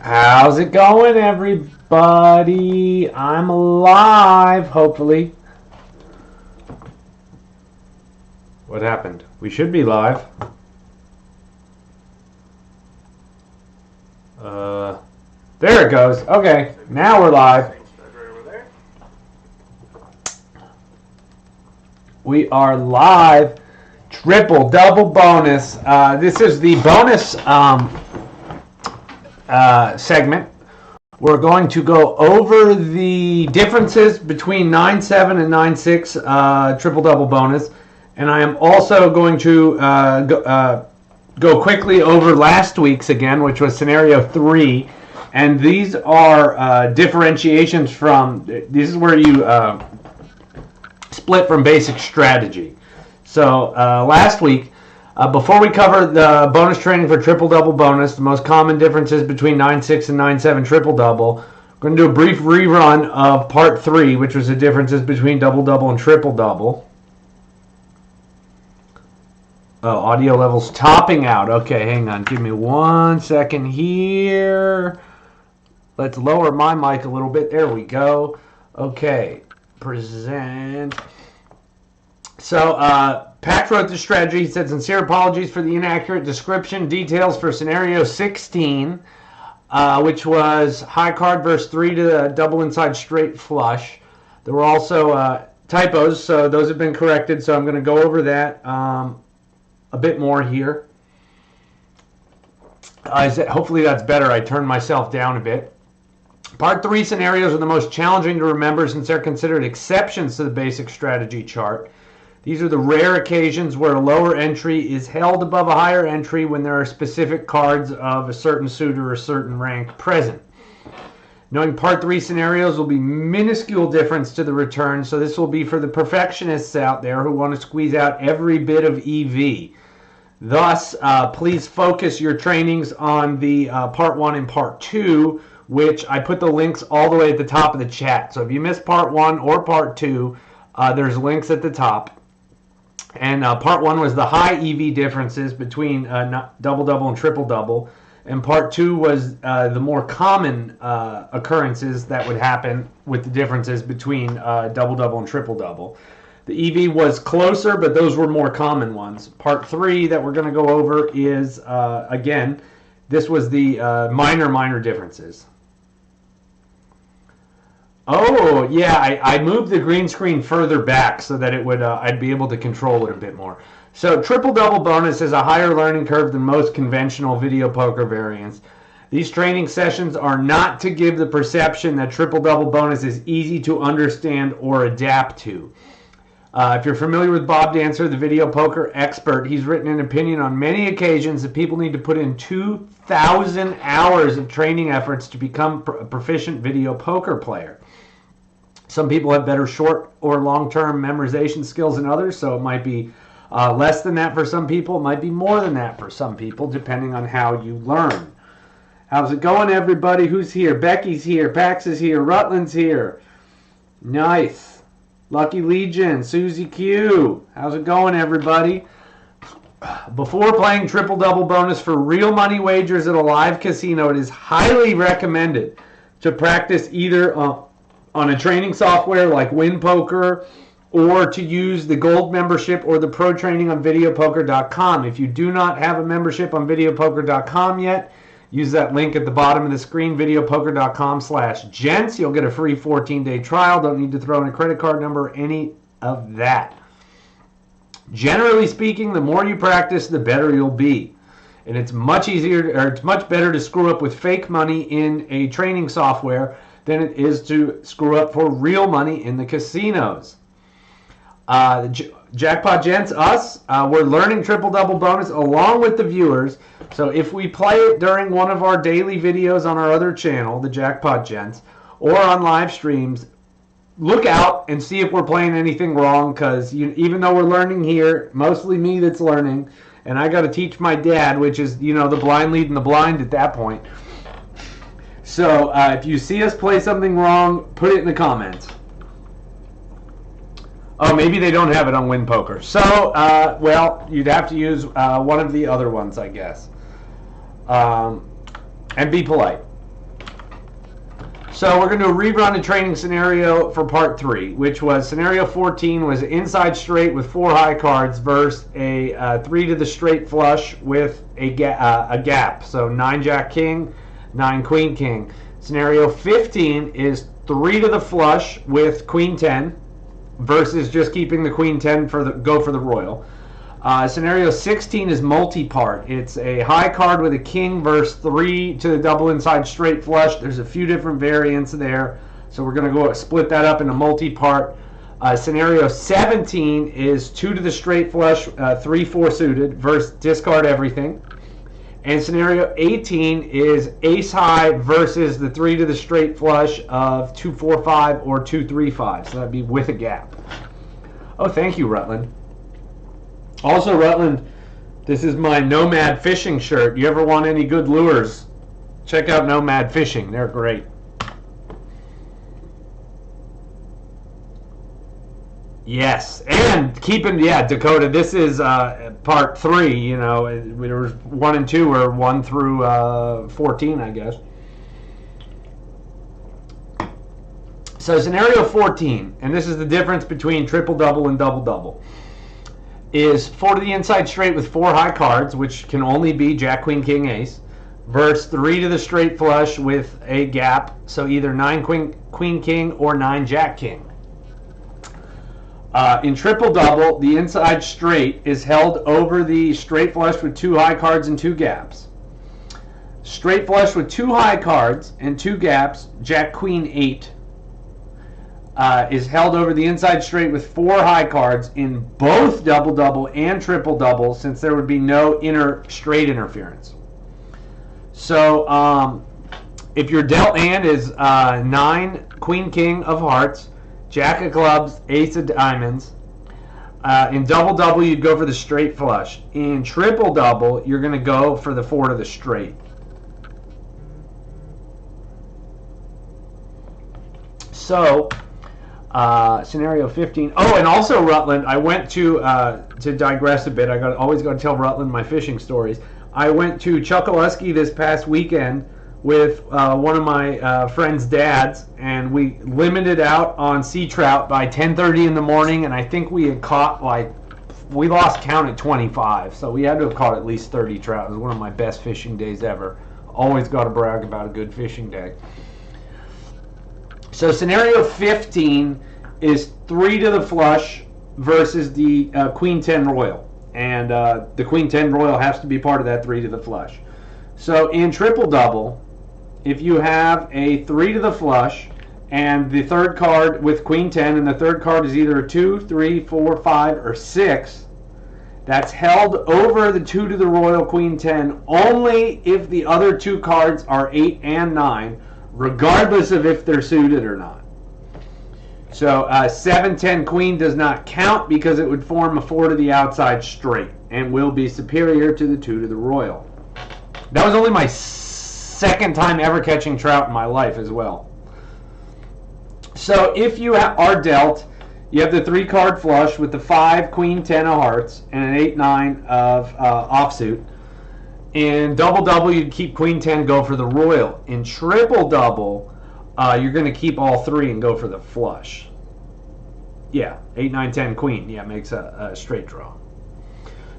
How's it going, everybody? I'm alive, hopefully. What happened? We should be live. There it goes. Okay, now we're live. We are live. Triple, double bonus. This is the bonus segment. We're going to go over the differences between 9-7 and 9-6 triple double bonus, and I am also going to go quickly over last week's again, which was scenario 3, and these are differentiations from. This is where you split from basic strategy. So last week, before we cover the bonus training for triple-double bonus, the most common differences between 9-6 and 9-7 triple-double, we're going to do a brief rerun of part 3, which was the differences between double-double and triple-double. Oh, audio levels topping out. Okay, hang on. Give me 1 second here. Let's lower my mic a little bit. There we go. Okay, present. So, Pax wrote the strategy. He said, sincere apologies for the inaccurate description. Details for scenario 16, which was high card versus 3 to the double inside straight flush. There were also typos, so those have been corrected. So I'm going to go over that a bit more here. Hopefully that's better. I turned myself down a bit. Part 3 scenarios are the most challenging to remember since they're considered exceptions to the basic strategy chart. These are the rare occasions where a lower entry is held above a higher entry when there are specific cards of a certain suit or a certain rank present. Knowing part 3 scenarios will be minuscule difference to the return, so this will be for the perfectionists out there who want to squeeze out every bit of EV. Thus, please focus your trainings on the part 1 and part 2, which I put the links all the way at the top of the chat. So if you missed part 1 or part 2, there's links at the top. And part 1 was the high EV differences between double-double and triple-double. And part 2 was the more common occurrences that would happen with the differences between double-double and triple-double. The EV was closer, but those were more common ones. Part 3 that we're going to go over is, again, this was the minor differences. Oh, yeah, I moved the green screen further back so that it would I'd be able to control it a bit more. So triple-double bonus is a higher learning curve than most conventional video poker variants. These training sessions are not to give the perception that triple-double bonus is easy to understand or adapt to. If you're familiar with Bob Dancer, the video poker expert, he's written an opinion on many occasions that people need to put in 2,000 hours of training efforts to become a proficient video poker player. Some people have better short or long-term memorization skills than others, so it might be less than that for some people. It might be more than that for some people, depending on how you learn. How's it going, everybody? Who's here? Becky's here. Pax is here. Rutland's here. Nice. Lucky Legion. Susie Q. How's it going, everybody? Before playing triple-double bonus for real money wagers at a live casino, it is highly recommended to practice either on a training software like WinPoker, or to use the gold membership or the pro training on videopoker.com. If you do not have a membership on videopoker.com yet, use that link at the bottom of the screen, videopoker.com/gents. You'll get a free 14-day trial. Don't need to throw in a credit card number or any of that. Generally speaking, the more you practice, the better you'll be. And it's much easier, or it's much better to screw up with fake money in a training software than it is to screw up for real money in the casinos. Jackpot Gents, us, we're learning triple-double bonus along with the viewers. So if we play it during one of our daily videos on our other channel, the Jackpot Gents, or on live streams, look out and see if we're playing anything wrong, because even though we're learning here, mostly me that's learning, and I got to teach my dad, which is, the blind leading the blind at that point. So if you see us play something wrong, put it in the comments. Oh, maybe they don't have it on WinPoker. So, well, you'd have to use one of the other ones, I guess. And be polite. So we're going to rerun a training scenario for part 3, which was scenario 14 was inside straight with 4 high cards versus a 3 to the straight flush with a gap. So 9 Jack King, 9 Queen King. Scenario 15 is 3 to the flush with Queen 10 versus just keeping the Queen 10 for the Royal. Scenario 16 is multi-part. It's a high card with a king versus 3 to the double inside straight flush. There's a few different variants there, so we're going to go split that up into multi-part. Scenario 17 is 2 to the straight flush, 3-4 suited versus discard everything. And scenario 18 is ace high versus the 3 to the straight flush of 2-4-5 or 2-3-5. So that'd be with a gap. Oh, thank you, Rutland. Also, Rutland, this is my Nomad Fishing shirt. You ever want any good lures, check out Nomad Fishing. They're great. Yes, and Dakota, this is part 3. You know, there was 1 and 2, or 1 through 14, I guess. So scenario 14, and this is the difference between triple-double and double-double, is 4 to the inside straight with 4 high cards, which can only be Jack, Queen, King, Ace, versus 3 to the straight flush with a gap, so either 9 Queen, King or 9 Jack, King. In triple-double, the inside straight is held over the straight flush with 2 high cards and 2 gaps. Straight flush with 2 high cards and 2 gaps, Jack, Queen, 8, is held over the inside straight with 4 high cards in both double-double and triple-double, since there would be no inner straight interference. So if your dealt hand is 9 Queen King of hearts, Jack of clubs, Ace of diamonds, in double-double you'd go for the straight flush. In triple-double you're going to go for the 4 to the straight. So scenario 15. Oh, and also Rutland, I went to digress a bit, always got to tell Rutland my fishing stories. I went to Chokoloskee this past weekend with one of my friend's dads, and we limited out on sea trout by 10:30 in the morning, and I think we had caught, we lost count at 25, so we had to have caught at least 30 trout. It was one of my best fishing days ever. Always got to brag about a good fishing day. So scenario 15 is 3 to the flush versus the Queen 10 Royal. And the Queen 10 Royal has to be part of that 3 to the flush. So in triple-double, if you have a 3 to the flush and the third card with Queen 10, and the third card is either a 2, 3, 4, 5, or 6, that's held over the 2 to the Royal Queen 10 only if the other 2 cards are 8 and 9, regardless of if they're suited or not. So 7-10 Queen does not count because it would form a 4 to the outside straight and will be superior to the 2 to the Royal. That was only my second time ever catching trout in my life as well. So if you are dealt, you have the 3 card flush with the 5 Queen 10 of hearts and an 8-9 of offsuit. In double-double, you'd keep Queen 10, go for the Royal. In triple-double, you're going to keep all 3 and go for the flush. Yeah, 8, 9, 10 Queen. Yeah, makes a straight draw.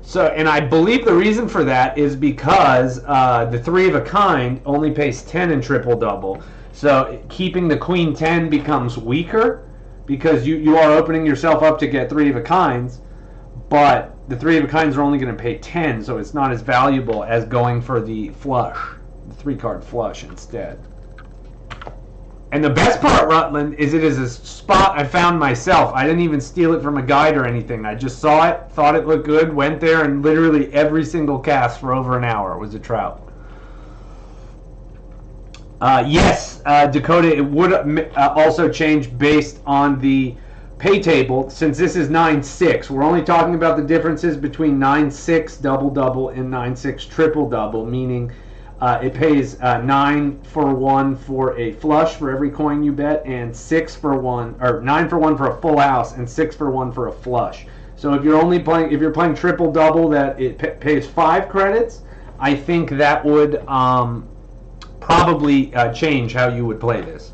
So, and I believe the reason for that is because the 3 of a kind only pays 10 in triple-double. So keeping the Queen 10 becomes weaker because you are opening yourself up to get 3 of a kinds, but the 3 of a kinds are only going to pay 10, so it's not as valuable as going for the flush, the 3-card flush instead. And the best part, Rutland, is it is a spot I found myself. I didn't even steal it from a guide or anything. I just saw it, thought it looked good, went there, and literally every single cast for over an hour was a trout. Yes, Dakota, it would also change based on the pay table, since this is 9-6. We're only talking about the differences between 9-6 double-double and 9-6 triple-double, meaning it pays 9 for 1 for a flush for every coin you bet, and 6 for 1, or 9 for 1 for a full house, and 6 for 1 for a flush. So if you're playing triple-double that it pays 5 credits, I think that would probably change how you would play this.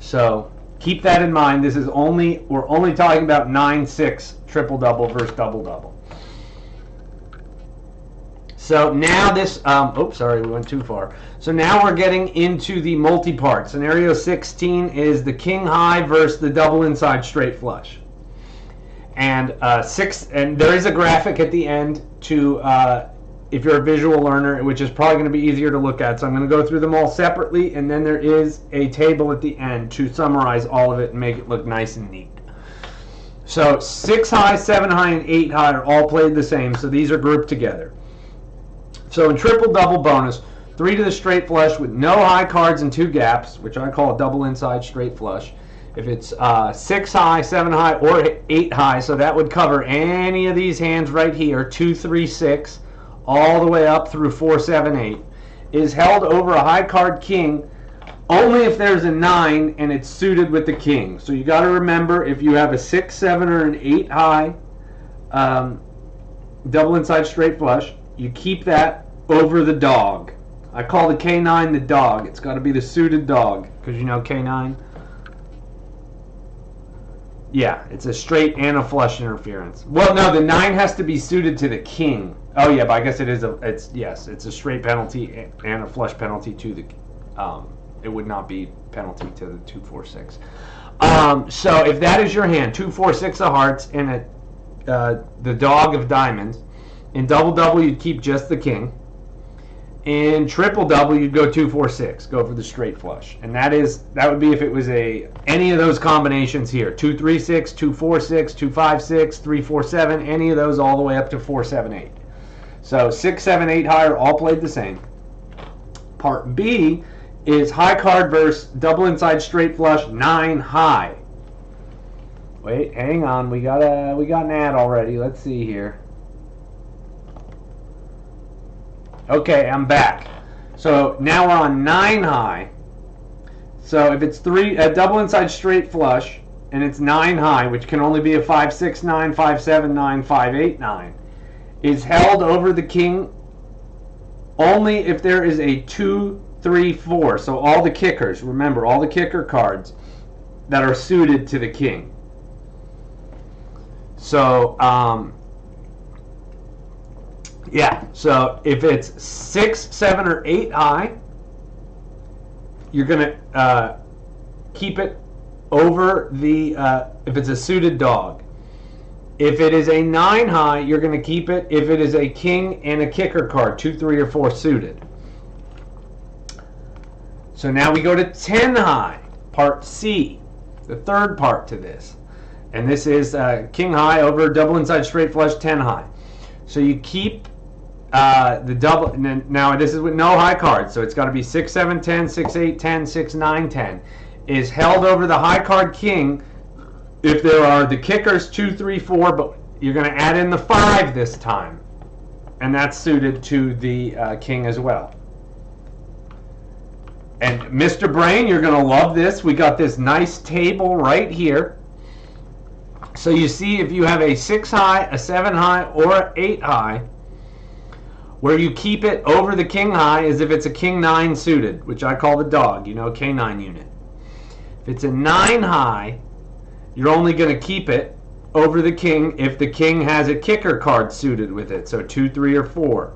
So keep that in mind. This is we're only talking about 9-6 triple double versus double double. So now this, oops, sorry, we went too far. So now we're getting into the multi-part. Scenario 16 is the king high versus the double inside straight flush. And and there is a graphic at the end to, if you're a visual learner, which is probably going to be easier to look at. So I'm going to go through them all separately, and then there is a table at the end to summarize all of it and make it look nice and neat. So 6 high, 7 high, and 8 high are all played the same, so these are grouped together. So in triple double bonus, 3 to the straight flush with no high cards and 2 gaps, which I call a double inside straight flush. If it's 6 high, 7 high, or 8 high, so that would cover any of these hands right here, 2, 3, 6, all the way up through 4, 7, 8, is held over a high card king only if there's a 9 and it's suited with the king. So you got to remember, if you have a 6, 7, or an 8 high double inside straight flush, you keep that over the dog. I call the K9 the dog. It's got to be the suited dog, because you know K9? Yeah, it's a straight and a flush interference. Well, no, the 9 has to be suited to the king. Oh yeah, but I guess it's a straight penalty and a flush penalty to the it would not be penalty to the 2, 4, 6. So if that is your hand, 2, 4, 6 of hearts and the dog of diamonds, in double double you'd keep just the king. In triple double you'd go 2, 4, 6, go for the straight flush, and that would be if it was any of those combinations here, 2, 3, 6, 2, 4, 6, 2, 5, 6, 3, 4, 7, any of those all the way up to 4, 7, 8. So 6, 7, 8 high are all played the same. Part B is high card versus double inside straight flush 9 high. Wait, hang on, we got an ad already. Let's see here. Okay, I'm back. So now we're on 9 high. So if it's a double inside straight flush and it's 9 high, which can only be a 5, 6, 9, 5, 7, 9, 5, 8, 9, is held over the king only if there is a 2, 3, 4. So all the kickers, remember, all the kicker cards that are suited to the king. So, yeah, so if it's 6, 7, or 8 high, you're going to keep it over the, if it's a suited dog. If it is a 9 high, you're going to keep it if it is a king and a kicker card, 2, 3, or 4 suited. So now we go to 10 high, part C, the third part to this. And this is king high over double inside straight flush 10 high. So you keep the double, now this is with no high cards, so it's got to be 6, 7, 10, 6, 8, 10, 6, 9, 10, is held over the high card king if there are the kickers 2, 3, 4, but you're going to add in the 5 this time, and that's suited to the king as well. And Mr. Brain, you're going to love this. We got this nice table right here. So you see, if you have a 6 high, a 7 high, or an 8 high, where you keep it over the king high is if it's a king 9 suited, which I call the dog, K9 unit. If it's a 9 high, you're only going to keep it over the king if the king has a kicker card suited with it, so 2, 3, or 4.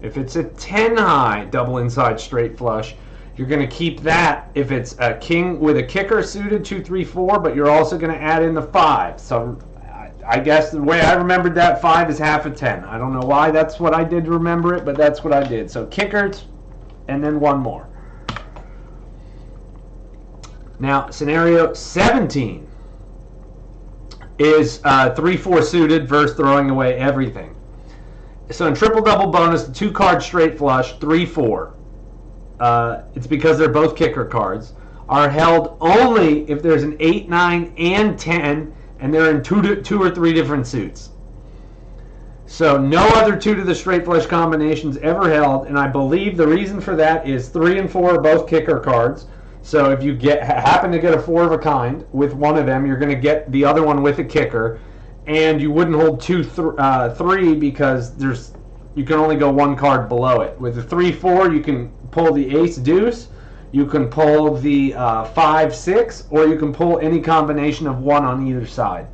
If it's a 10 high double inside straight flush, you're going to keep that if it's a king with a kicker suited, 2, 3, 4, but you're also going to add in the 5. So I guess the way I remembered that, 5 is half a 10. I don't know why that's what I did to remember it, but that's what I did. So kickers, and then one more. Now, scenario 17 is 3, 4 suited versus throwing away everything. So in triple double bonus, the 2 card straight flush, 3, 4. It's because they're both kicker cards, are held only if there's an 8, 9, and 10, and they're in 2 or 3 different suits. So no other 2 to the straight flush combinations ever held, and I believe the reason for that is 3 and 4 are both kicker cards. So if you happen to get a 4 of a kind with one of them, you're going to get the other one with a kicker, and you wouldn't hold 2, 3 because you can only go 1 card below it. With the 3, 4, you can pull the ace deuce. You can pull the 5, 6, or you can pull any combination of 1 on either side.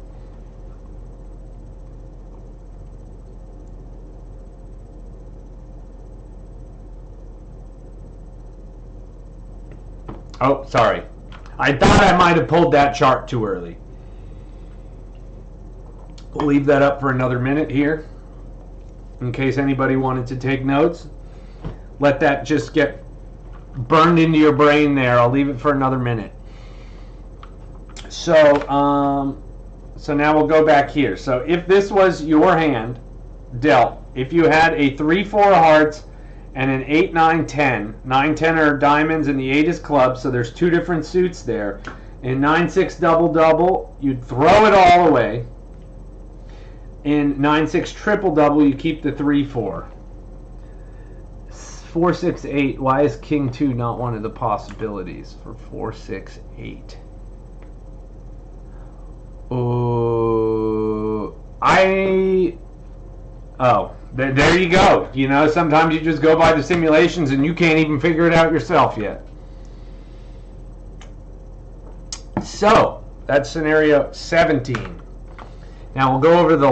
Oh, sorry. I thought I might have pulled that chart too early. We'll leave that up for another minute here, in case anybody wanted to take notes. Let that just get burned into your brain there. I'll leave it for another minute. So now we'll go back here. So if this was your hand dealt, if you had a 3, 4 hearts and an 8, 9, 10. 9, 10 are diamonds and the 8 is clubs, so there's 2 different suits there. In 9, 6 double double, you'd throw it all away. In 9, 6 triple double, you keep the 3, 4. 4, 6, 8. Why is King 2 not one of the possibilities for 4, 6, 8? There you go. You know, sometimes you just go by the simulations and you can't even figure it out yourself yet. So, that's scenario 17. Now we'll go over the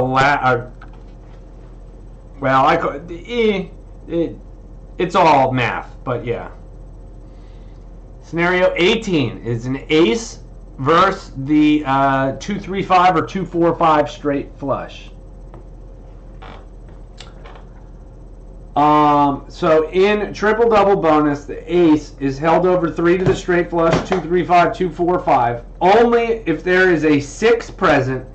it's all math, but yeah. Scenario 18 is an ace versus the 2, 3, 5 or 2, 4, 5 straight flush. So in triple double bonus, the ace is held over 3 to the straight flush, 2, 3, 5, 2, 4, 5. Only if there is a 6 present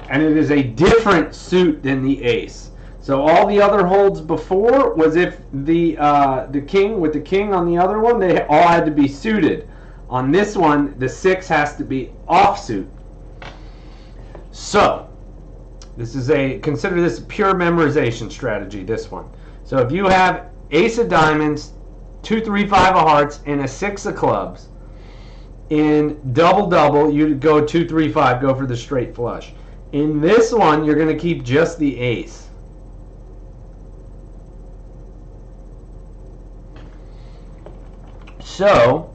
and it is a different suit than the ace. So all the other holds before was if the king with the king on the other one, they all had to be suited. On this one, the 6 has to be offsuit. So consider this a pure memorization strategy, this one. So if you have ace of diamonds, 2, 3, 5 of hearts, and a 6 of clubs, in double double, you'd go 2, 3, 5, go for the straight flush. In this one, you're going to keep just the ace. So,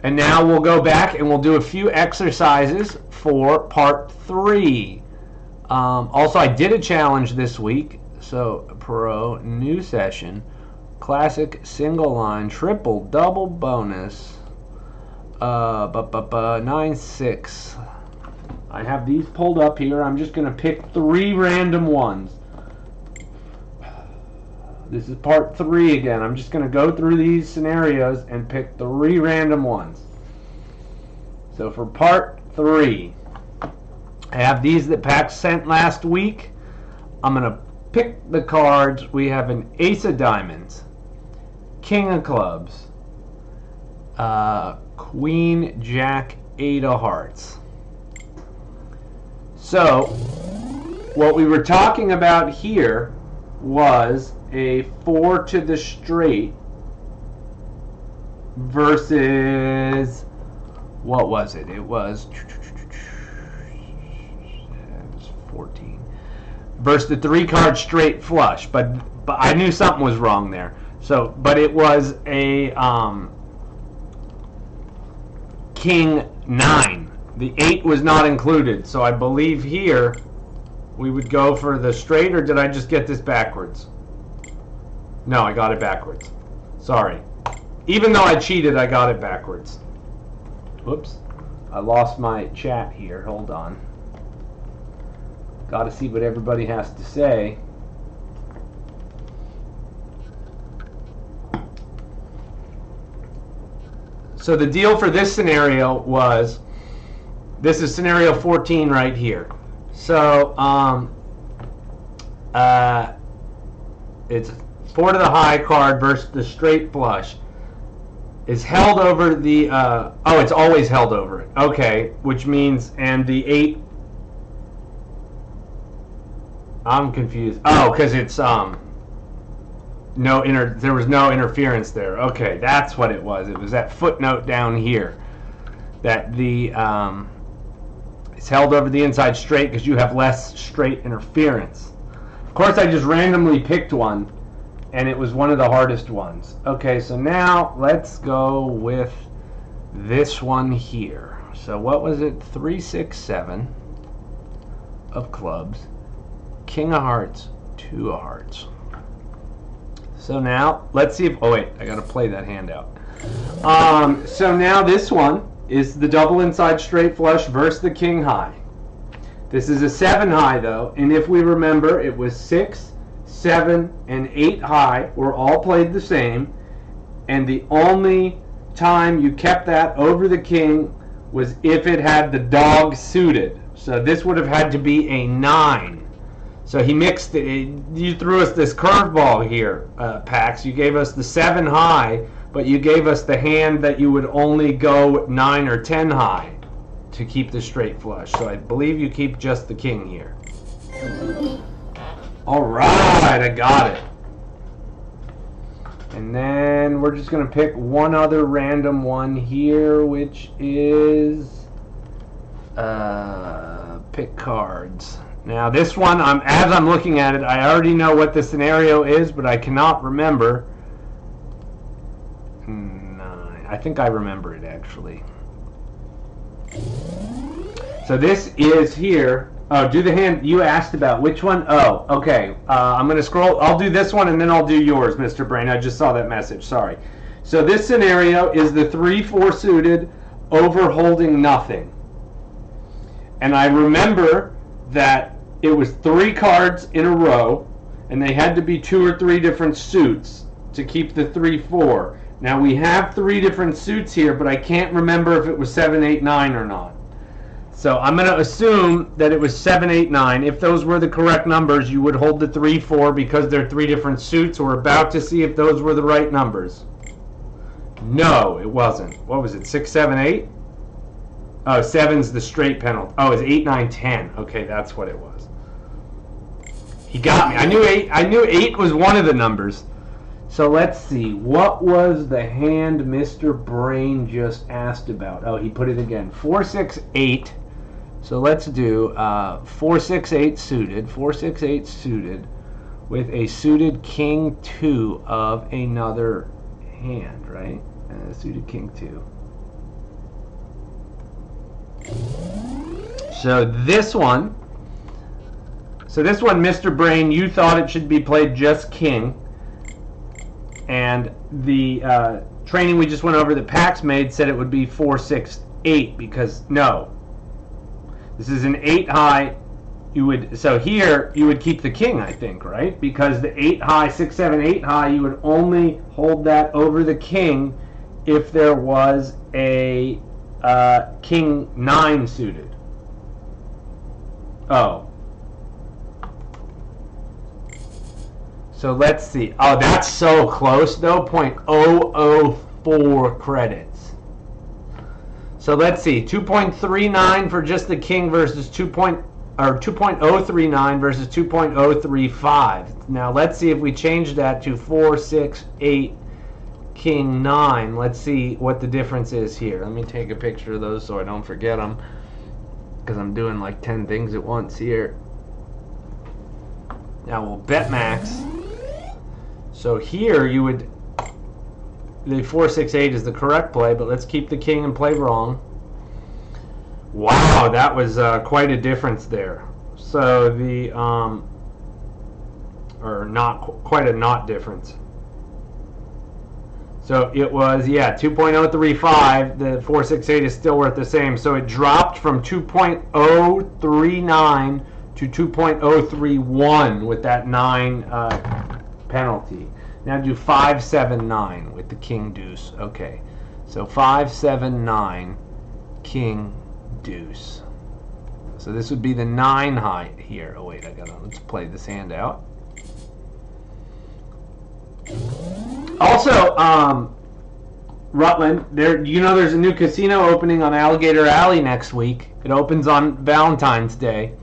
and now we'll go back and we'll do a few exercises for part 3. Also, I did a challenge this week. So, pro, new session, classic single line, triple double bonus, 9, 6. I have these pulled up here. I'm just going to pick 3 random ones. This is part 3 again. I'm just going to go through these scenarios and pick 3 random ones. So for part 3, I have these that Pax sent last week. I'm going to pick the cards. We have an ace of diamonds, king of clubs, queen, jack, 8 of hearts. So what we were talking about here was a 4 to the straight versus, what was it? It was 14 versus the 3 card straight flush, but I knew something was wrong there. So, but it was a king 9. The 8 was not included, so I believe here we would go for the straight, or did I just get this backwards? No, I got it backwards. Sorry. Even though I cheated, I got it backwards. Whoops. I lost my chat here. Hold on. Got to see what everybody has to say. So the deal for this scenario was, this is scenario 14 right here. So it's 4 to the high card versus the straight flush. Is held over the it's always held over it. Okay, which means, and the 8, I'm confused. Oh, because it's there was no interference there. Okay, that's what it was. It was that footnote down here that the it's held over the inside straight because you have less straight interference. Of course, I just randomly picked one and it was one of the hardest ones. Okay, so now let's go with this one here. So what was it? 3, 6, 7 of clubs, king of hearts, 2 of hearts. So now let's see if, oh wait, I gotta play that hand out. So now this one is the double inside straight flush versus the king high. This is a 7 high though, and if we remember, it was 6, 7, and 8 high were all played the same, and the only time you kept that over the king was if it had the dog suited. So this would have had to be a 9. So he mixed it. You threw us this curveball here, Pax. You gave us the 7 high, but you gave us the hand that you would only go 9 or 10 high to keep the straight flush. So I believe you keep just the king here. All right, I got it. And then we're just going to pick one other random one here, which is pick cards. Now this one, as I'm looking at it, I already know what the scenario is, but I cannot remember. 9. I think I remember it actually. So this is here. Oh, do the hand you asked about. Which one? Oh, okay. I'm going to scroll. I'll do this one and then I'll do yours, Mr. Brain. I just saw that message. Sorry. So this scenario is the 3-4 suited over holding nothing. And I remember that it was 3 cards in a row, and they had to be 2 or 3 different suits to keep the 3-4. Now we have 3 different suits here, but I can't remember if it was 7, 8, 9 or not. So I'm going to assume that it was 7, 8, 9. If those were the correct numbers, you would hold the 3-4 because they're 3 different suits. We're about to see if those were the right numbers. No, it wasn't. What was it? 6, 7, 8? Oh, 7's the straight penalty. Oh, it's 8, 9, 10. Okay, that's what it was. He got me. I knew 8 was one of the numbers. So let's see. What was the hand Mr. Brain just asked about? Oh, he put it again. 4, 6, 8. So let's do 4, 6, 8 suited. 4, 6, 8 suited with a suited king 2 of another hand, right? Suited king 2. So this one, Mr. Brain, you thought it should be played just king. And the training we just went over that Pax made said it would be 4, 6, 8 because no. This is an 8 high. So here you would keep the king, I think, right? Because the 8 high, 6, 7, 8 high, you would only hold that over the king if there was a king 9 suited. Oh. So let's see. Oh, that's so close though. 0.004 credits. So let's see. 2.39 for just the king versus 2.039 versus 2.035. Now let's see if we change that to 4, 6, 8, king 9. Let's see what the difference is here. Let me take a picture of those so I don't forget them, because I'm doing like 10 things at once here. Now we'll bet max. So here you would, the 4, 6, 8 is the correct play, but let's keep the king and play wrong. Wow, that was quite a difference there. So the, or not quite a not difference. So it was, yeah, 2.035. The 4, 6, 8 is still worth the same. So it dropped from 2.039 to 2.031 with that 9 penalty. Now do 5, 7, 9 with the king deuce. Okay, so 5, 7, 9, king deuce. So this would be the 9 high here. Oh wait, let's play this hand out. Also, Rutland, there's a new casino opening on Alligator Alley next week. It opens on Valentine's Day.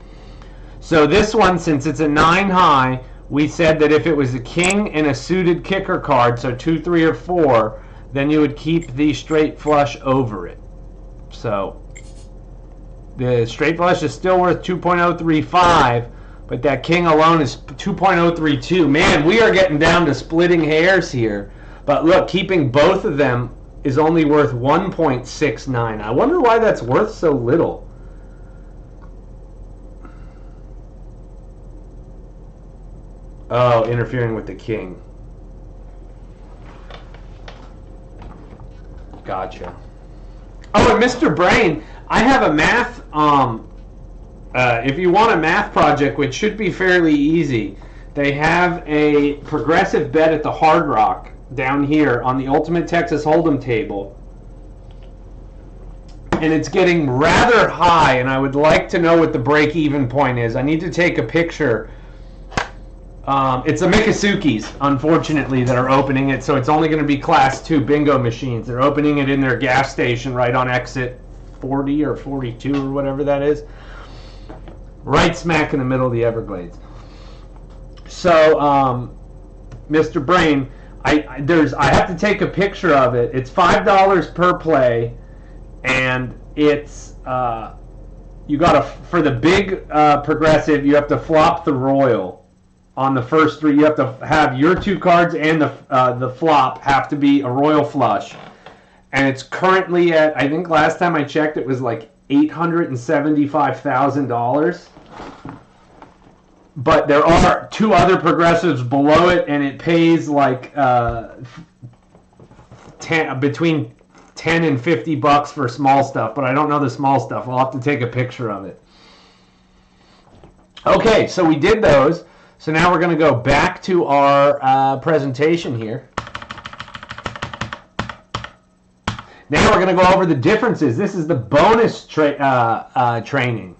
So this one, since it's a 9 high, we said that if it was a king and a suited kicker card, so 2, 3, or 4, then you would keep the straight flush over it. So the straight flush is still worth 2.035, But that king alone is 2.032. Man, we are getting down to splitting hairs here. But look, keeping both of them is only worth 1.69. I wonder why that's worth so little. Oh, interfering with the king. Gotcha. Oh, and Mr. Brain, I have a math, if you want a math project, which should be fairly easy, they have a progressive bet at the Hard Rock down here on the Ultimate Texas Hold'em table. And it's getting rather high, and I would like to know what the break-even point is. I need to take a picture. It's the Mikasukis, unfortunately, that are opening it, so it's only going to be Class 2 bingo machines. They're opening it in their gas station right on exit 40 or 42 or whatever that is. Right smack in the middle of the Everglades. So, Mr. Brain, I have to take a picture of it. It's $5 per play, and it's you got to, for the big progressive, you have to flop the royal on the first three. You have to have your two cards and the flop have to be a royal flush, and it's currently at, I think last time I checked it was like $875,000. But there are two other progressives below it, and it pays like between 10 and 50 bucks for small stuff. But I don't know the small stuff. I'll have to take a picture of it. Okay, so we did those. So now we're going to go back to our presentation here. Now we're going to go over the differences. This is the bonus training.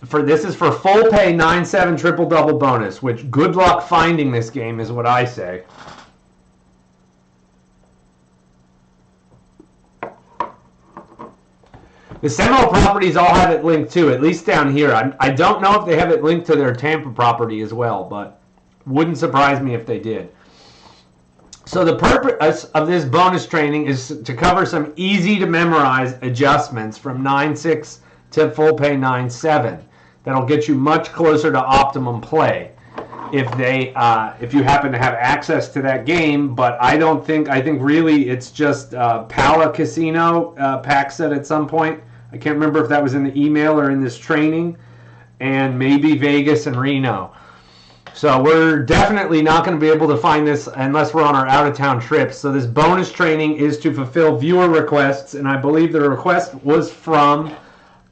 This is for full pay 9-7 triple double bonus, which good luck finding this game is what I say. The Seminole properties all have it linked too, at least down here. I don't know if they have it linked to their Tampa property as well, but wouldn't surprise me if they did. So the purpose of this bonus training is to cover some easy to memorize adjustments from 9-6 to full pay 9-7. That'll get you much closer to optimum play if you happen to have access to that game. But I think really it's just Pala Casino pack set at some point. I can't remember if that was in the email or in this training, and maybe Vegas and Reno. So we're definitely not going to be able to find this unless we're on our out-of-town trips. So this bonus training is to fulfill viewer requests, and I believe the request was from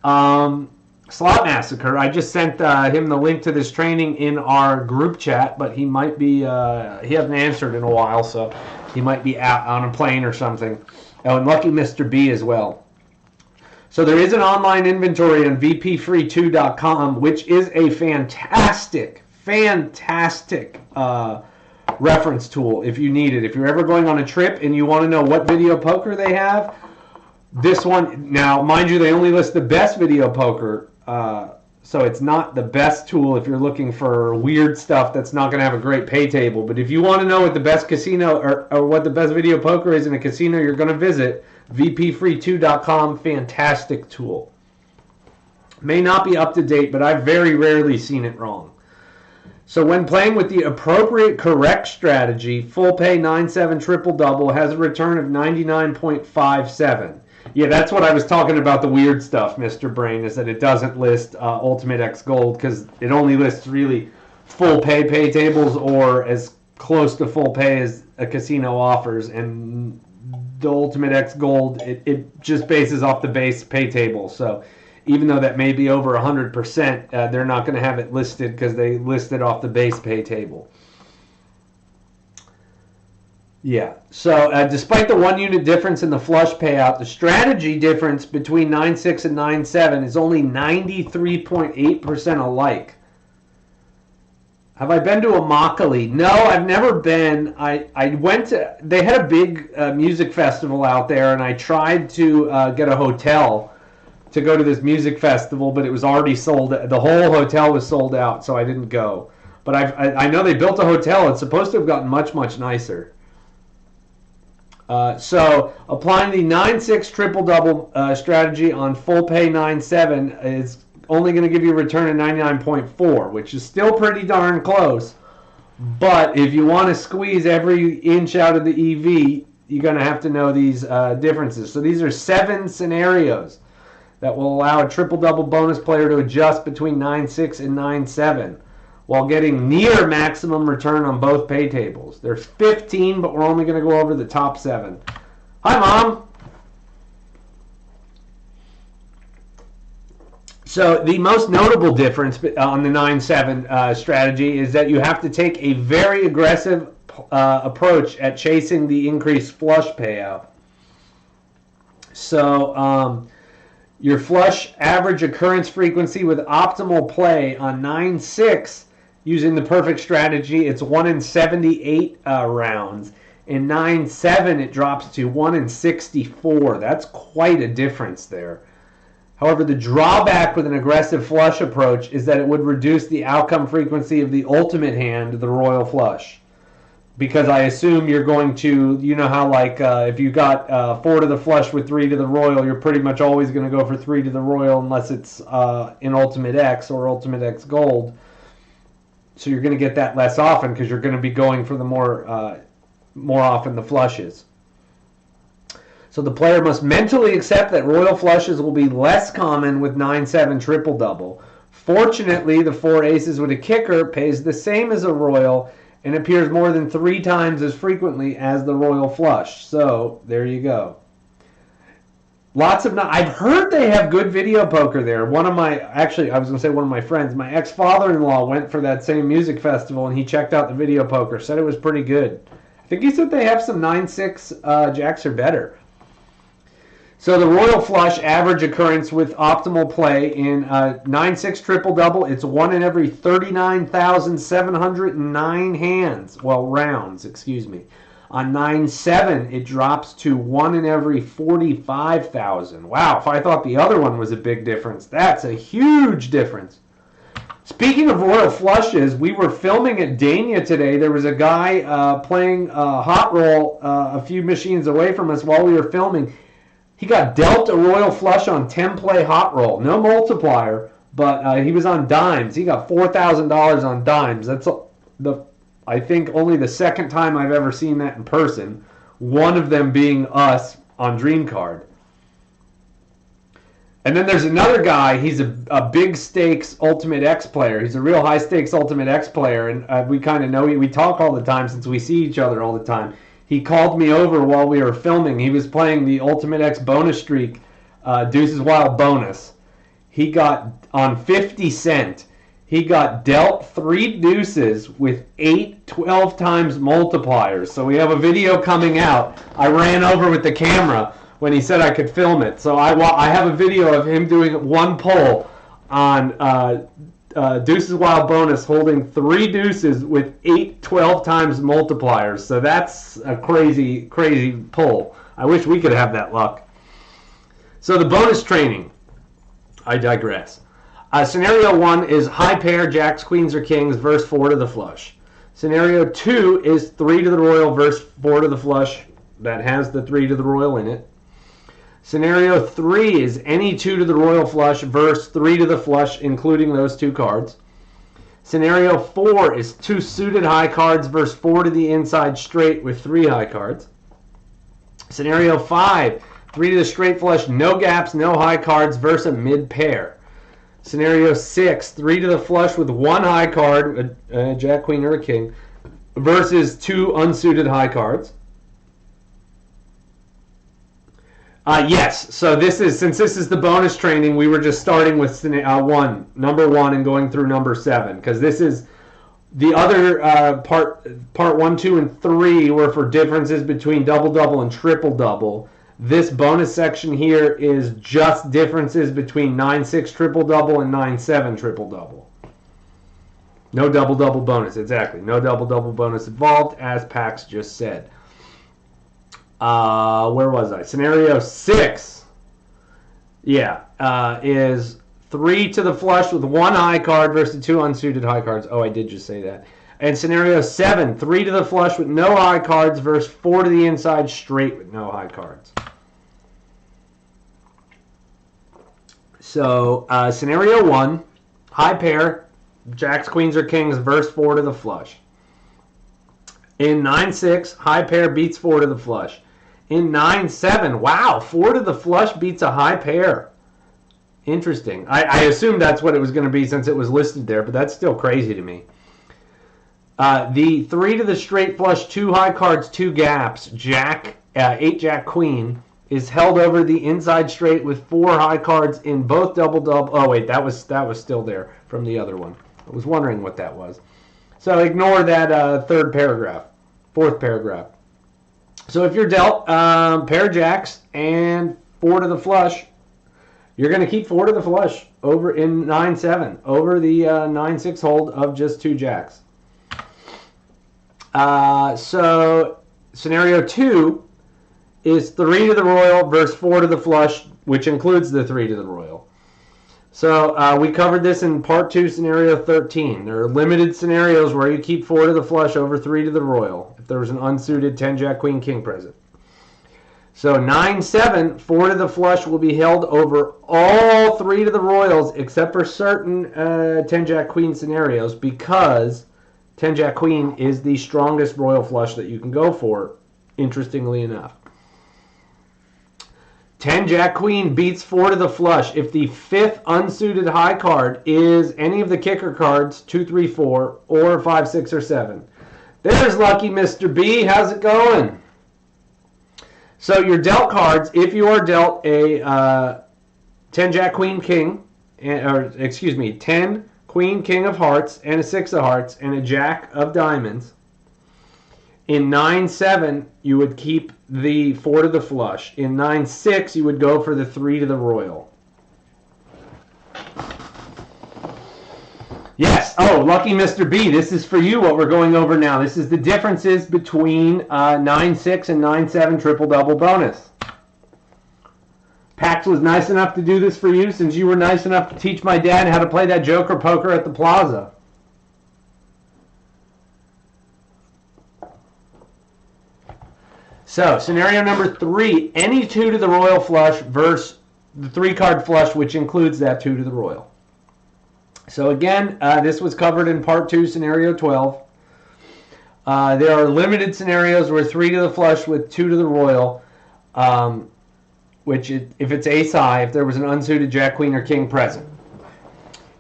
Slot Massacre. I just sent him the link to this training in our group chat, but he might be, he hasn't answered in a while, so he might be out on a plane or something. Oh, and Lucky Mr. B as well. So there is an online inventory on vpfree2.com, which is a fantastic reference tool if you need it. If you're ever going on a trip and you want to know what video poker they have, this one, now mind you, they only list the best video poker, so it's not the best tool if you're looking for weird stuff that's not going to have a great pay table. But if you want to know what the best casino or what the best video poker is in a casino you're going to visit, vpfree2.com, fantastic tool. May not be up to date, but I've very rarely seen it wrong. So when playing with the appropriate correct strategy, full pay 9-7 triple double has a return of 99.57. Yeah, that's what I was talking about, the weird stuff, Mr. Brain, is that it doesn't list Ultimate X Gold because it only lists really full pay tables or as close to full pay as a casino offers. And the Ultimate X Gold, it just bases off the base pay table. So even though that may be over 100%, they're not going to have it listed because they list it off the base pay table. Yeah, so despite the 1 unit difference in the flush payout, the strategy difference between 9-6 and 9-7 is only 93.8% alike. Have I been to Immokalee? No, I've never been. I went to, they had a big music festival out there, and I tried to get a hotel to go to this music festival, but it was already sold. The whole hotel was sold out, so I didn't go. But I know they built a hotel. It's supposed to have gotten much, much nicer. So applying the 9-6 triple double strategy on full pay 9-7 is only going to give you a return of 99.4, which is still pretty darn close. But if you want to squeeze every inch out of the EV, you're going to have to know these differences. So these are 7 scenarios that will allow a triple-double bonus player to adjust between 9.6 and 9.7 while getting near maximum return on both pay tables. There's 15, but we're only going to go over the top 7. Hi, Mom. So the most notable difference on the 9-7 strategy is that you have to take a very aggressive approach at chasing the increased flush payout. So your flush average occurrence frequency with optimal play on 9-6 using the perfect strategy, it's 1 in 78 rounds. In 9-7, it drops to 1 in 64. That's quite a difference there. However, the drawback with an aggressive flush approach is that it would reduce the outcome frequency of the ultimate hand, the royal flush. Because I assume you're going to, you know how like if you got 4 to the flush with 3 to the royal, you're pretty much always going to go for 3 to the royal unless it's in Ultimate X or Ultimate X Gold. So you're going to get that less often because you're going to be going for the more often the flushes. So the player must mentally accept that royal flushes will be less common with 9-7 triple-double. Fortunately, the 4 aces with a kicker pays the same as a royal and appears more than 3 times as frequently as the royal flush. So there you go. Lots of I've heard they have good video poker there. One of my, actually, I was going to say one of my friends, my ex-father-in-law went for that same music festival and he checked out the video poker, said it was pretty good. I think he said they have some 9-6 jacks or better. So the royal flush average occurrence with optimal play in 9-6 triple-double, it's 1 in every 39,709 hands. Well, rounds, excuse me. On 9-7, it drops to 1 in every 45,000. Wow, if I thought the other one was a big difference, that's a huge difference. Speaking of royal flushes, we were filming at Dania today. There was a guy playing hot roll a few machines away from us while we were filming. He got dealt a royal flush on 10-play hot roll. No multiplier, but he was on dimes. He got $4,000 on dimes. That's I think only the second time I've ever seen that in person. One of them being us on Dream Card. And then there's another guy. He's a big stakes Ultimate X player. He's a real high stakes Ultimate X player, and we kind of know. We talk all the time since we see each other all the time. He called me over while we were filming. He was playing the Ultimate X bonus streak, Deuces Wild bonus. He got, on 50 cent, he got dealt 3 deuces with 8 12 times multipliers. So we have a video coming out. I ran over with the camera when he said I could film it. So I have a video of him doing one pull on Deuces Wild bonus, holding 3 deuces with 8 12 times multipliers. So that's a crazy, crazy pull. I wish we could have that luck. So the bonus training, I digress. Scenario 1 is high pair, jacks, queens, or kings versus 4 to the flush. Scenario 2 is 3 to the royal versus 4 to the flush that has the 3 to the royal in it. Scenario 3 is any 2 to the royal flush versus 3 to the flush, including those 2 cards. Scenario 4 is 2 suited high cards versus 4 to the inside straight with 3 high cards. Scenario 5, 3 to the straight flush, no gaps, no high cards versus a mid pair. Scenario 6, 3 to the flush with 1 high card, a jack, queen, or a king, versus 2 unsuited high cards. Yes, so since this is the bonus training, we were just starting with number 1 and going through number 7, because this is the other part 1, 2, and 3 were for differences between double-double and triple-double. This bonus section here is just differences between 9-6 triple-double and 9-7 triple-double. No double-double bonus, exactly. No double-double bonus involved, as Pax just said. Where was I? Scenario 6, is 3 to the flush with 1 high card versus 2 unsuited high cards. Oh, I did just say that. And scenario 7, 3 to the flush with no high cards versus 4 to the inside straight with no high cards. So scenario 1, high pair, jacks, queens, or kings verse 4 to the flush. In 9-6, high pair beats 4 to the flush. In 9-7, wow, 4 to the flush beats a high pair. Interesting. I assumed that's what it was going to be since it was listed there, but that's still crazy to me. The 3 to the straight flush, 2 high cards, 2 gaps, jack, 8 jack queen, is held over the inside straight with 4 high cards in both double. Oh wait, that was still there from the other one. I was wondering what that was. So ignore that fourth paragraph. So if you're dealt pair jacks and 4 to the flush, you're going to keep 4 to the flush over in 9-7 over the 9-6 hold of just 2 jacks. So scenario 2 is 3 to the royal versus 4 to the flush, which includes the 3 to the royal. So we covered this in part 2, scenario 13. There are limited scenarios where you keep 4 to the flush over 3 to the royal if there was an unsuited 10 jack queen king present. So 9-7, 4 to the flush will be held over all 3 to the royals except for certain 10 jack queen scenarios, because 10 jack queen is the strongest royal flush that you can go for, interestingly enough. 10 jack queen beats 4 to the flush if the 5th unsuited high card is any of the kicker cards 2, 3, 4 or 5, 6, or 7. There's lucky Mr. B. How's it going? So your dealt cards, if you are dealt a 10 jack queen king, 10 queen king of hearts and a 6 of hearts and a jack of diamonds, in 9-7 you would keep the 4 to the flush. In 9-6 you would go for the 3 to the royal. Yes. Oh, lucky Mr. B. This is for you what we're going over now. This is the differences between 9-6 and 9-7 triple-double bonus. Pax was nice enough to do this for you since you were nice enough to teach my dad how to play that Joker poker at the plaza. So, scenario number 3, any 2 to the royal flush versus the 3-card flush, which includes that 2 to the royal. So again, this was covered in part 2, scenario 12. There are limited scenarios where 3 to the flush with 2 to the royal, which if it's ace high, if there was an unsuited jack, queen, or king present.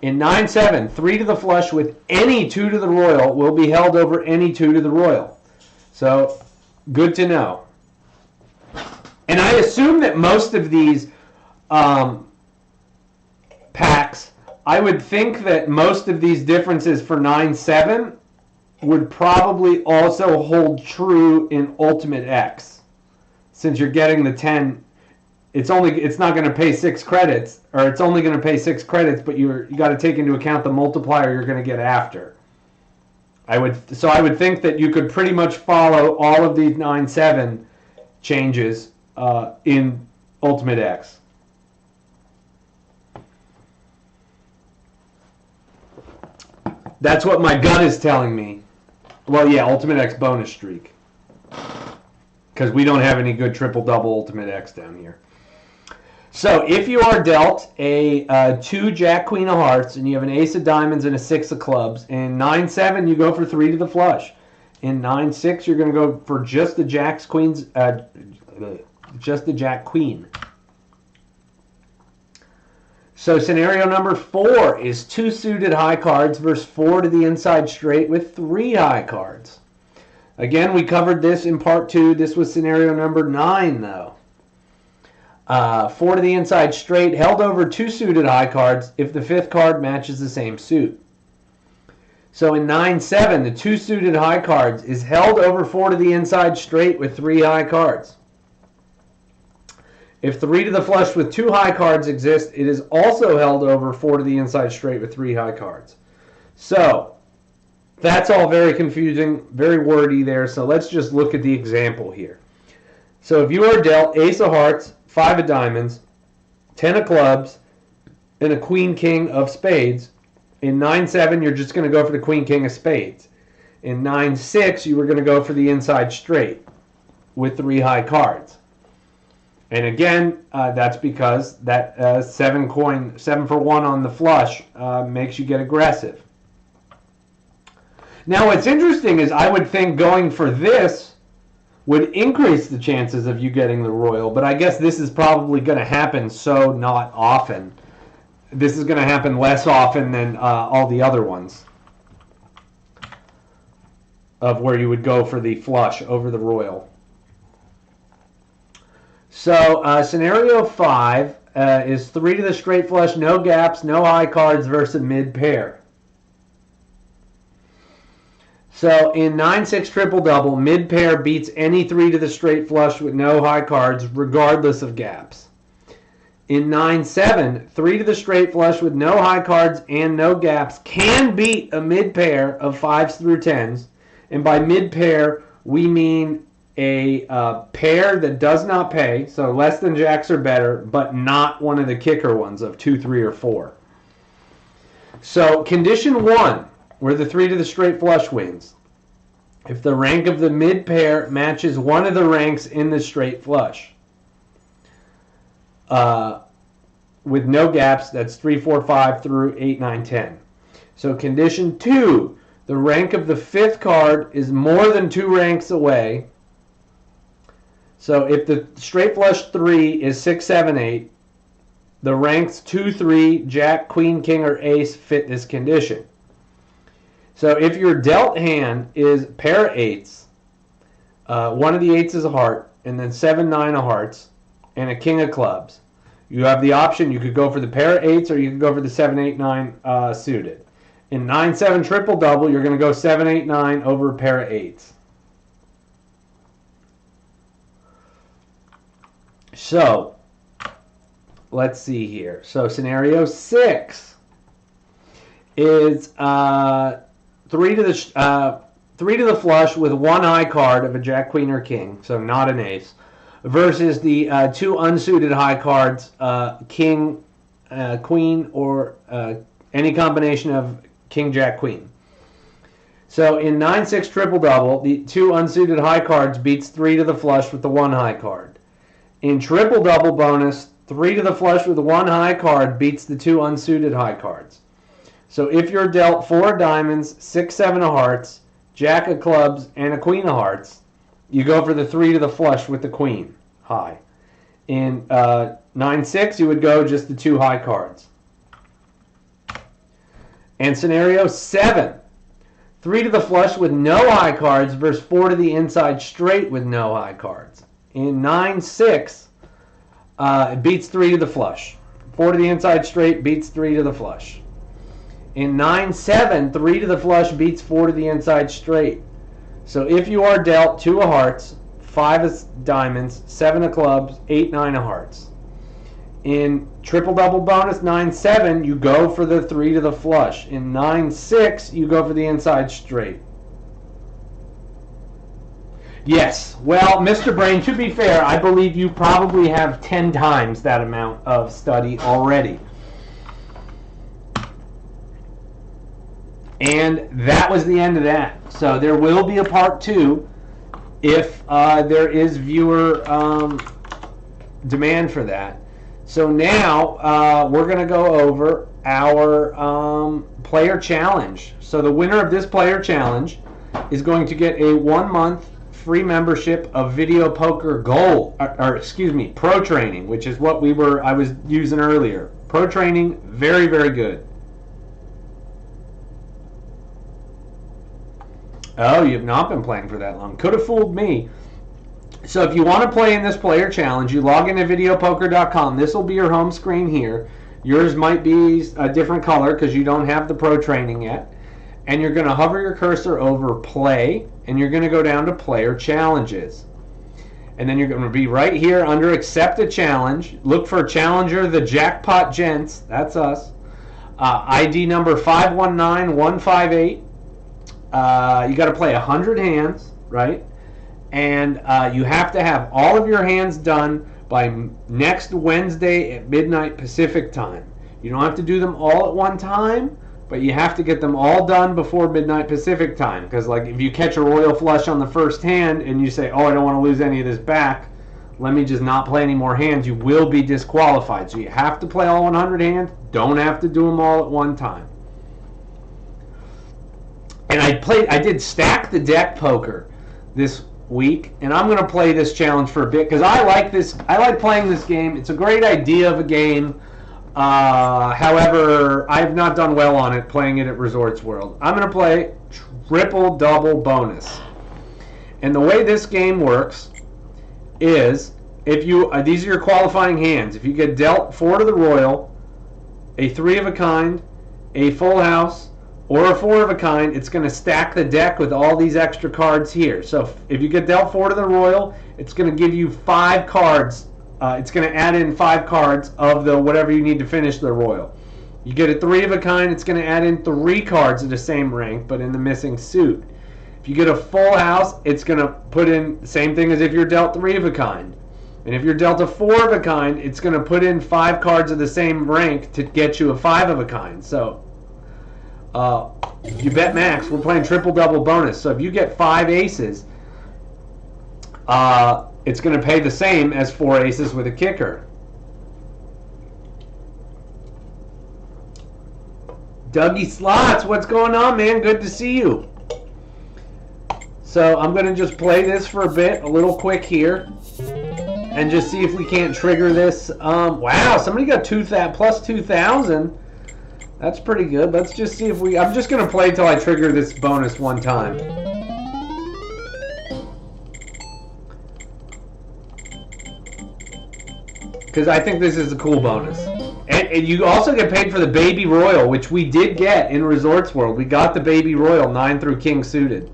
In 9-7, 3 to the flush with any 2 to the royal will be held over any 2 to the royal. So, good to know. And I assume that most of these packs, I would think that most of these differences for 9-7 would probably also hold true in Ultimate X. Since you're getting the 10, it's not going to pay 6 credits, or it's only going to pay 6 credits, but you got to take into account the multiplier you're going to get after. I would think that you could pretty much follow all of these 9-7 changes in Ultimate X. That's what my gut is telling me. Well, yeah, Ultimate X bonus streak. Because we don't have any good triple-double Ultimate X down here. So, if you are dealt a 2 jack queen of hearts, and you have an ace of diamonds and a 6 of clubs, in 9-7 you go for 3 to the flush. In 9-6 you're going to go for just the jack queen. So scenario number 4 is 2 suited high cards versus 4 to the inside straight with 3 high cards. Again, we covered this in part 2. This was scenario number 9, though. 4 to the inside straight, held over 2 suited high cards if the 5th card matches the same suit. So in 9-7, the 2 suited high cards is held over 4 to the inside straight with 3 high cards. If 3 to the flush with 2 high cards exist, it is also held over 4 to the inside straight with 3 high cards. So, that's all very confusing, very wordy there, so let's just look at the example here. So if you are dealt ace of hearts, 5 of diamonds, 10 of clubs, and a queen king of spades, in 9-7 you're just going to go for the queen king of spades. In 9-6 you were going to go for the inside straight with 3 high cards. And again, that's because that 7 for 1 on the flush makes you get aggressive. Now, what's interesting is I would think going for this would increase the chances of you getting the royal, but I guess this is probably going to happen so not often. This is going to happen less often than all the other ones of where you would go for the flush over the royal. So scenario 5 is 3 to the straight flush, no gaps, no high cards versus mid pair. So in 9-6 triple double, mid pair beats any 3 to the straight flush with no high cards regardless of gaps. In 9-7, 3 to the straight flush with no high cards and no gaps can beat a mid pair of 5s through 10s. And by mid pair, we mean a pair that does not pay, so less than jacks or better, but not one of the kicker ones of 2, 3, or 4. So condition 1, where the 3 to the straight flush wins, if the rank of the mid pair matches one of the ranks in the straight flush. With no gaps, that's 3, 4, 5 through 8, 9, 10. So condition 2, the rank of the 5th card is more than 2 ranks away. So if the straight flush 3 is 6, 7, 8, the ranks 2, 3, jack, queen, king, or ace fit this condition. So if your dealt hand is pair of 8s, one of the 8s is a heart, and then 7, 9 of hearts, and a king of clubs, you have the option. You could go for the pair of 8s or you could go for the 7, 8, 9 suited. In 9-7 triple double, you're going to go 7, 8, 9 over a pair of 8s. So let's see here. So scenario 6 is 3 to the flush with 1 high card of a jack, queen, or king, so not an ace, versus the 2 unsuited high cards, king, queen, or any combination of king, jack, queen. So in 9-6 triple double, the 2 unsuited high cards beats 3 to the flush with the 1 high card. In triple double bonus, 3 to the flush with 1 high card beats the 2 unsuited high cards. So if you're dealt 4 diamonds, 6, 7 of hearts, jack of clubs, and a queen of hearts, you go for the 3 to the flush with the queen high. In 9-6, you would go just the 2 high cards. And scenario 7, 3 to the flush with no high cards versus 4 to the inside straight with no high cards. In 9-6, it beats 3 to the flush. 4 to the inside straight beats 3 to the flush. In 9-7, 3 to the flush beats 4 to the inside straight. So if you are dealt 2 of hearts, 5 of diamonds, 7 of clubs, 8, 9 of hearts. In triple double bonus 9-7, you go for the 3 to the flush. In 9-6, you go for the inside straight. Yes. Well, Mr. Brain, to be fair, I believe you probably have 10 times that amount of study already. And that was the end of that. So there will be a part 2 if there is viewer demand for that. So now we're going to go over our player challenge. So the winner of this player challenge is going to get a 1-month free membership of Video Poker Gold, Pro Training, which is what I was using earlier. Pro Training, very, very good. Oh, you've not been playing for that long. Could have fooled me. So if you want to play in this player challenge, you log into videopoker.com. This will be your home screen here. Yours might be a different color because you don't have the pro training yet. And you're going to hover your cursor over play, and you're going to go down to player challenges. And then you're going to be right here under accept a challenge. Look for challenger, the Jackpot Gents. That's us. ID number 519158. You got to play 100 hands, right? And you have to have all of your hands done by next Wednesday at midnight Pacific time. You don't have to do them all at one time, but you have to get them all done before midnight Pacific time. Because like if you catch a royal flush on the first hand and you say, oh, I don't want to lose any of this back, let me just not play any more hands, you will be disqualified. So you have to play all 100 hands. Don't have to do them all at one time. And I did stack the deck poker this week, and I'm going to play this challenge for a bit because I like playing this game. It's a great idea of a game. However, I have not done well on it playing it at Resorts World. I'm going to play triple double bonus. And the way this game works is if you these are your qualifying hands. If you get dealt 4 to the Royal, a 3 of a kind, a full house, or a 4 of a kind, it's going to stack the deck with all these extra cards here. So if you get dealt 4 to the Royal, it's going to give you 5 cards. It's going to add in 5 cards of the whatever you need to finish the Royal. You get a 3 of a kind, it's going to add in 3 cards of the same rank, but in the missing suit. If you get a full house, it's going to put in the same thing as if you're dealt 3 of a kind. And if you're dealt a 4 of a kind, it's going to put in 5 cards of the same rank to get you a 5 of a kind. So, you bet max, we're playing triple double bonus. So if you get 5 aces, it's going to pay the same as 4 aces with a kicker. Dougie Slots, what's going on, man? Good to see you. So I'm going to just play this for a bit, a little quick here, and just see if we can't trigger this. Wow, somebody got plus 2,000. That's pretty good. Let's just see if we... I'm just going to play till I trigger this bonus one time. Because I think this is a cool bonus. And you also get paid for the Baby Royal, which we did get in Resorts World. We got the Baby Royal, 9 through King suited.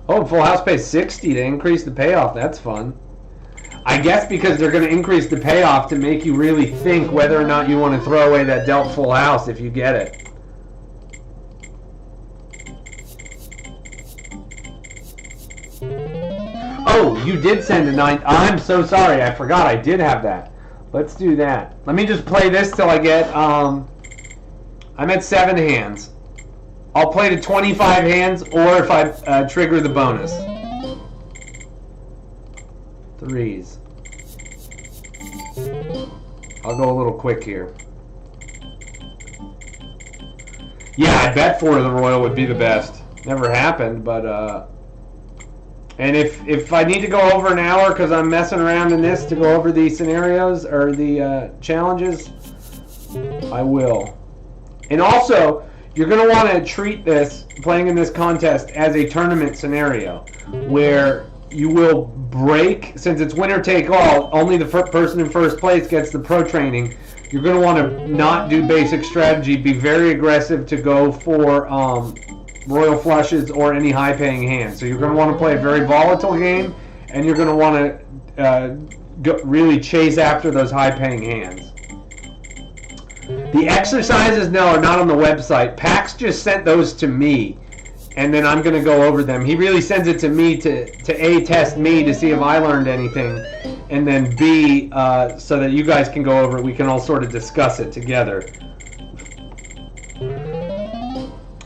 Oh, Full House pays 60 to increase the payoff. That's fun. I guess because they're going to increase the payoff to make you really think whether or not you want to throw away that dealt Full House if you get it. Oh, you did send a 9. I'm so sorry. I forgot. I did have that. Let's do that. Let me just play this till I get... I'm at 7 hands. I'll play to 25 hands, or if I trigger the bonus. 3s. I'll go a little quick here. Yeah, I bet 4 of the Royal would be the best. Never happened, but... And if I need to go over an hour because I'm messing around in this to go over the scenarios or the challenges, I will. And also... You're going to want to treat this, playing in this contest, as a tournament scenario where you will break, since it's winner take all, only the person in first place gets the pro training. You're going to want to not do basic strategy, be very aggressive to go for royal flushes or any high paying hands. So you're going to want to play a very volatile game, and you're going to want to really chase after those high paying hands. The exercises, no, are not on the website. Pax just sent those to me, and then I'm going to go over them. He really sends it to me to A, test me to see if I learned anything, and then B, so that you guys can go over it. We can all sort of discuss it together.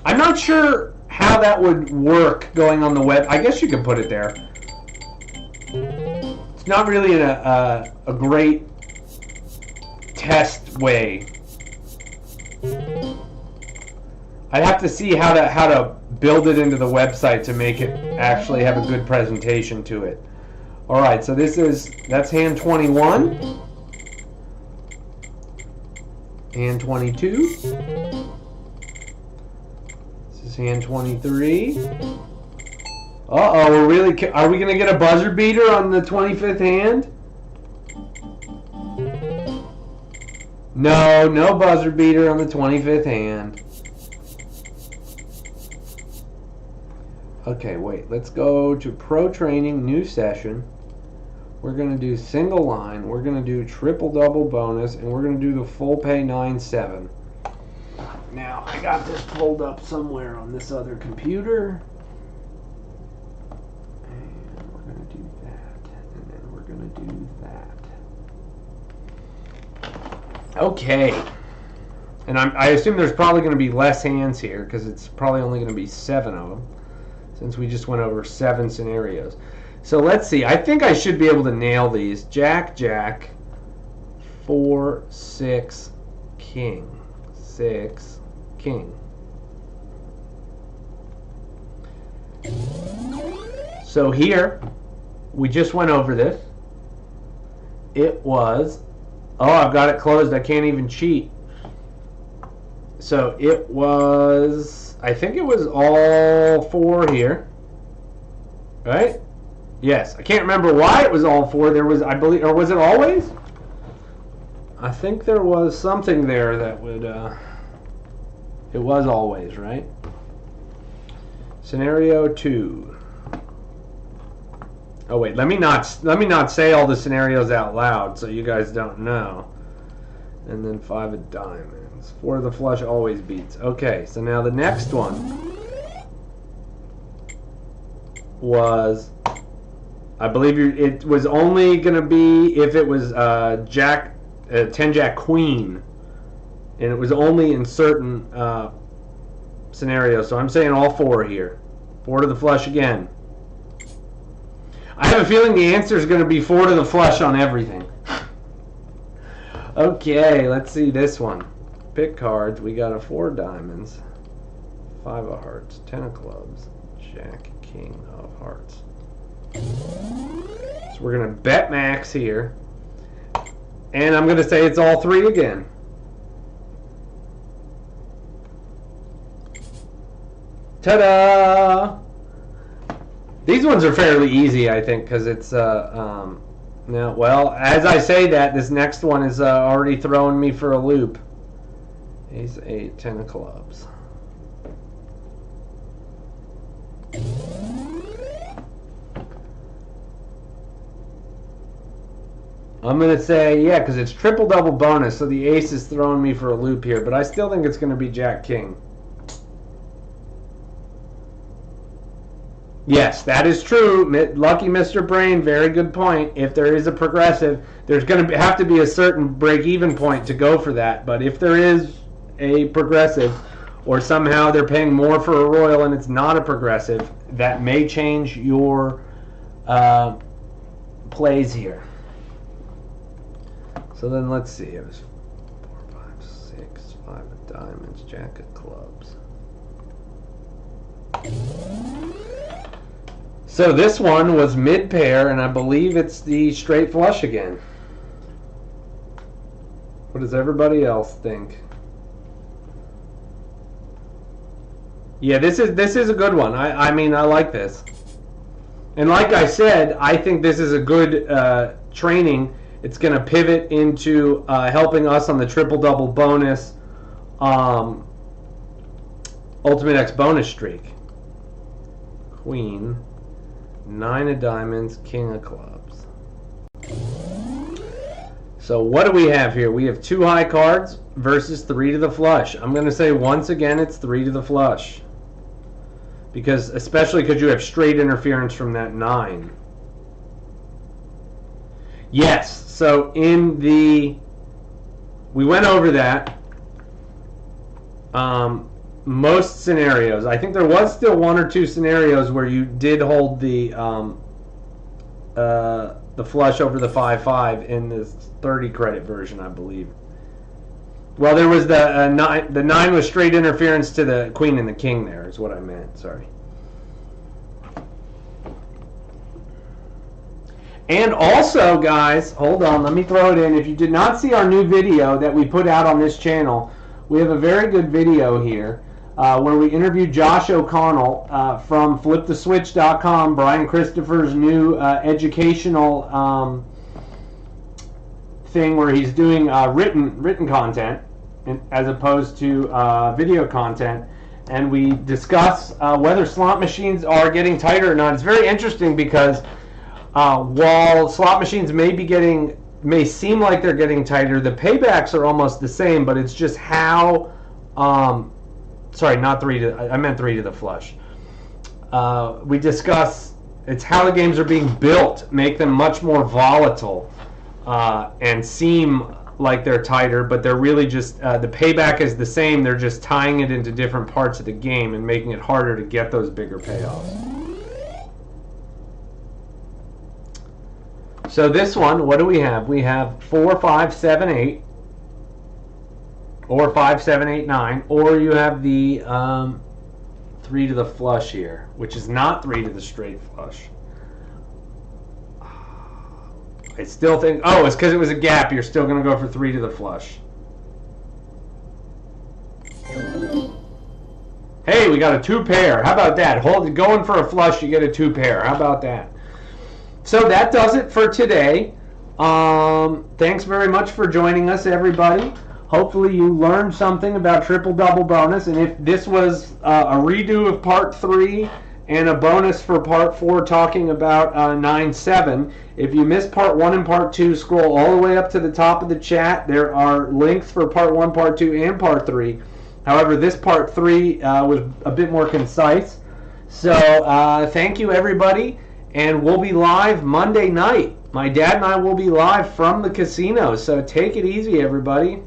I'm not sure how that would work going on the web. I guess you could put it there. It's not really a great test way. I'd have to see how to build it into the website to make it actually have a good presentation to it. All right, so that's hand 21, hand 22. This is hand 23. Uh-oh, are we gonna get a buzzer beater on the 25th hand? No buzzer beater on the 25th hand. Okay, wait. Let's go to Pro Training, new session. We're going to do single line. We're going to do triple double bonus, and we're going to do the full pay 9-7. Now, I got this pulled up somewhere on this other computer. And we're going to do that. And then we're going to do that. Okay. And I assume there's probably going to be less hands here because it's probably only going to be 7 of them since we just went over 7 scenarios. So let's see. I think I should be able to nail these. Jack, Jack, 4, 6, King, 6, King. So here, we just went over this. It was, oh, I've got it closed. I can't even cheat. So it was, I think it was all 4 here, right? Yes, I can't remember why it was all 4. There was, I believe, or was it always? I think there was something there that would, it was always, right? Scenario 2. Oh wait, let me not say all the scenarios out loud so you guys don't know. And then 5 of diamonds. 4 of the flush always beats. Okay, so now the next one was, I believe it was only going to be if it was Jack, 10 Jack Queen, and it was only in certain scenarios. So I'm saying all 4 here. 4 to the flush again. I have a feeling the answer is going to be 4 to the flush on everything. Okay, let's see this one. Pick cards. We got a 4 diamonds, 5 of hearts, 10 of clubs, Jack, King of hearts. So we're going to bet max here. And I'm going to say it's all 3 again. Ta-da! These ones are fairly easy, I think, because it's now, well, as I say that, this next one is already throwing me for a loop. Ace, 8, 10 of clubs. I'm going to say, yeah, because it's triple-double bonus, so the ace is throwing me for a loop here, but I still think it's going to be Jack King. Yes, that is true. Lucky Mr. Brain, very good point. If there is a progressive, there's going to have to be a certain break-even point to go for that. But if there is a progressive, or somehow they're paying more for a royal and it's not a progressive, that may change your plays here. So then let's see. It was 4, 5, 6, 5 of diamonds, Jack of clubs. So this one was mid-pair, and I believe it's the straight flush again. What does everybody else think? Yeah, this is a good one. I mean, I like this. And like I said, I think this is a good training. It's going to pivot into helping us on the triple-double bonus Ultimate X bonus streak. Queen. 9 of diamonds, King of clubs. So what do we have here? We have 2 high cards versus 3 to the flush. I'm going to say once again it's 3 to the flush. Especially because you have straight interference from that 9. Yes, so we went over that. Most scenarios, I think there was still 1 or 2 scenarios where you did hold the flush over the 5-5 in this 30 credit version, I believe. Well, there was the 9. The 9 was straight interference to the queen and the king. There is what I meant. Sorry. And also, guys, hold on. Let me throw it in. If you did not see our new video that we put out on this channel, we have a very good video here. Where we interviewed Josh O'Connell from FlipTheSwitch.com, Brian Christopher's new educational thing where he's doing written content as opposed to video content, and we discuss whether slot machines are getting tighter or not. It's very interesting because while slot machines may seem like they're getting tighter, the paybacks are almost the same, but it's just how sorry, not 3 to, I meant 3 to the flush. We discuss, it's how the games are being built, make them much more volatile, and seem like they're tighter, but they're really just, the payback is the same. They're just tying it into different parts of the game and making it harder to get those bigger payoffs. So this one, what do we have? We have 4, 5, 7, 8, or 5, 7, 8, 9, or you have the 3 to the flush here, which is not 3 to the straight flush. I still think, oh, it's because it was a gap. You're still going to go for 3 to the flush. Hey, we got a 2 pair. How about that? Going for a flush, you get a 2 pair. How about that? So that does it for today. Thanks very much for joining us, everybody. Hopefully you learned something about triple double bonus, and if this was a redo of part 3 and a bonus for part 4 talking about 9-7, if you missed part 1 and part 2, scroll all the way up to the top of the chat. There are links for part 1, part 2, and part 3. However, this part 3 was a bit more concise. So thank you, everybody. And we'll be live Monday night. My dad and I will be live from the casino. So take it easy, everybody.